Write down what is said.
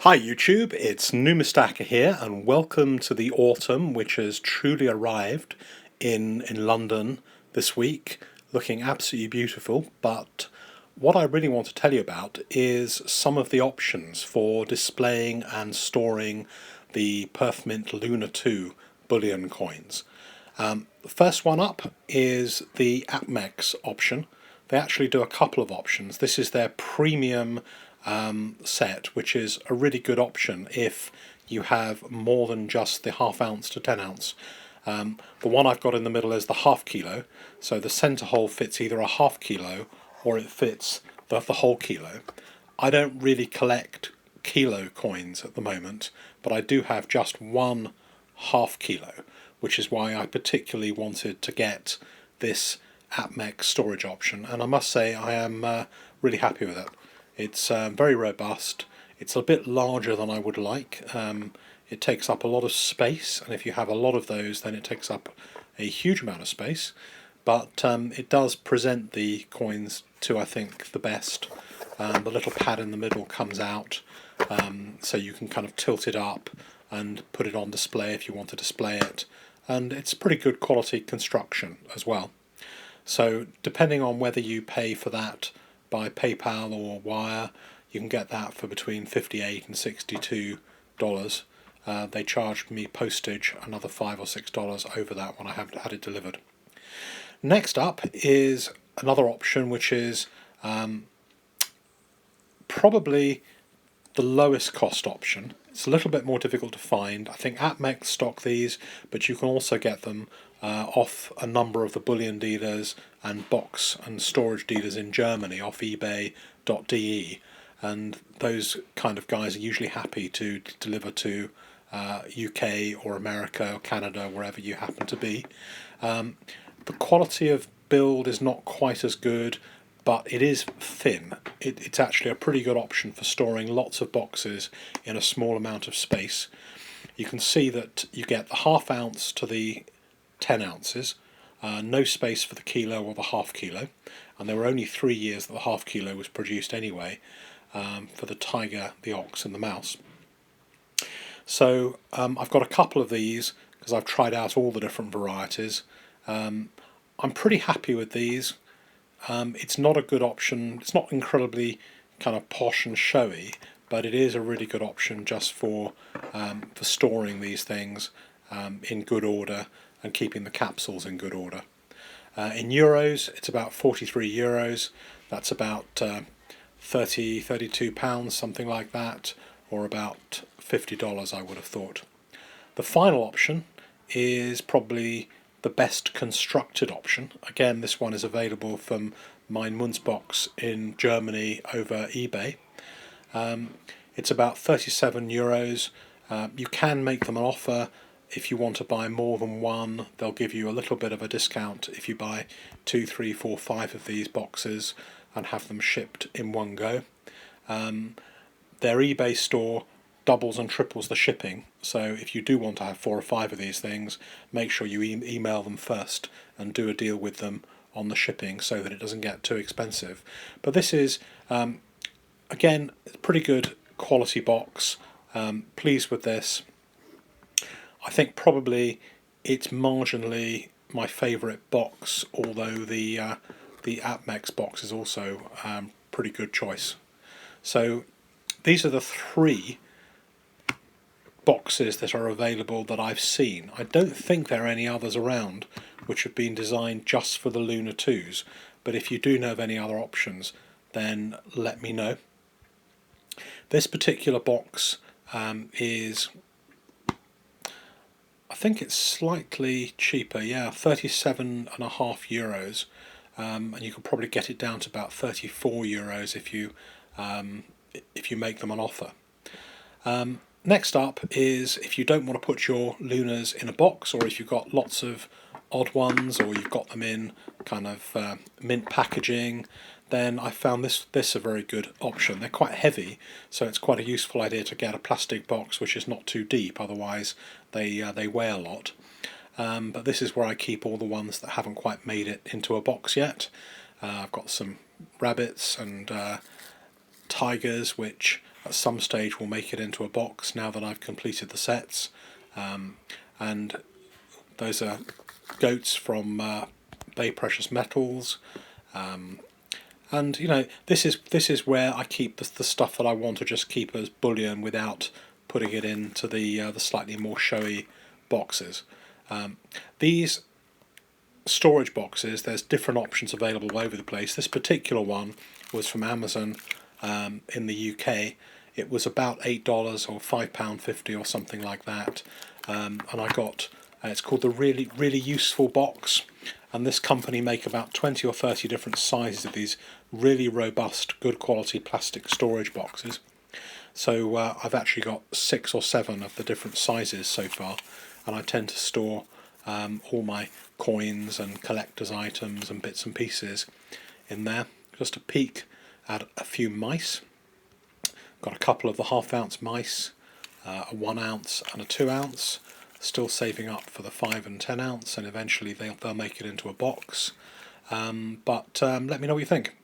Hi YouTube, it's Numistaka here and welcome to the autumn which has truly arrived in London this week, looking absolutely beautiful. But what I really want to tell you about is some of the options for displaying and storing the Mint Lunar 2 bullion coins. The first one up is the Apmex option. They actually do a couple of options. This is their premium set, which is a really good option if you have more than just the ½ ounce to 10 ounce. The one I've got in the middle is the ½ kilo, so the centre hole fits either a ½ kilo or it fits the whole kilo. I don't really collect kilo coins at the moment, but I do have just one ½ kilo, which is why I particularly wanted to get this Apmex storage option, and I must say I am really happy with it. It's very robust. It's a bit larger than I would like. It takes up a lot of space, and if you have a lot of those then it takes up a huge amount of space, but it does present the coins to, I think, the best. The little pad in the middle comes out, so you can kind of tilt it up and put it on display if you want to display it, and it's pretty good quality construction as well. So depending on whether you pay for that by PayPal or wire, you can get that for between $58 and $62. They charged me postage another $5 or $6 over that when I had it delivered. Next up is another option, which is probably the lowest cost option. It's a little bit more difficult to find. I think Apmex stock these, but you can also get them off a number of the bullion dealers and box and storage dealers in Germany off ebay.de, and those kind of guys are usually happy to deliver to UK or America or Canada, wherever you happen to be. The quality of build is not quite as good, but it is thin. It's actually a pretty good option for storing lots of boxes in a small amount of space. You can see that you get the ½ ounce to the 10 ounces, no space for the kilo or the ½ kilo, and there were only 3 years that the ½ kilo was produced anyway, for the tiger, the ox and the mouse. So I've got a couple of these because I've tried out all the different varieties. I'm pretty happy with these. It's not a good option. It's not incredibly kind of posh and showy, but it is a really good option just for storing these things in good order and keeping the capsules in good order. In euros, it's about 43 euros. That's about 32 pounds, something like that, or about $50, I would have thought. The final option is probably the best constructed option. Again, this one is available from Mein Munzbox in Germany over eBay. It's about 37 euros. You can make them an offer if you want to buy more than one. They'll give you a little bit of a discount if you buy 2, 3, 4, 5 of these boxes and have them shipped in one go. Their eBay store doubles and triples the shipping, so if you do want to have 4 or 5 of these things, make sure you email them first and do a deal with them on the shipping so that it doesn't get too expensive. But this is again a pretty good quality box. Pleased with this. I think probably it's marginally my favourite box, although the Apmex box is also pretty good choice. So these are the 3 boxes that are available that I've seen. I don't think there are any others around which have been designed just for the Lunar 2s, but if you do know of any other options, then let me know. This particular box is, I think it's slightly cheaper, yeah, 37.5 euros, and you can probably get it down to about 34 euros if you make them an offer. Next up is if you don't want to put your Lunars in a box, or if you've got lots of odd ones, or you've got them in kind of mint packaging, then I found this a very good option. They're quite heavy, so it's quite a useful idea to get a plastic box which is not too deep, otherwise they weigh a lot. But this is where I keep all the ones that haven't quite made it into a box yet. I've got some rabbits and tigers which at some stage will make it into a box now that I've completed the sets. And those are goats from Bay Precious Metals. And you know, this is where I keep the stuff that I want to just keep as bullion without putting it into the slightly more showy boxes. These storage boxes, there's different options available all over the place. This particular one was from Amazon in the UK. It was about $8 or £5.50 or something like that, and I got it's called the really useful box. And this company make about 20 or 30 different sizes of these really robust, good quality plastic storage boxes. So I've actually got 6 or 7 of the different sizes so far, and I tend to store all my coins and collector's items and bits and pieces in there. Just a peek at a few mice. Got a couple of the half-ounce mice, a 1 ounce and a 2 ounce. Still saving up for the 5 and 10 ounce, and eventually they'll make it into a box. But let me know what you think.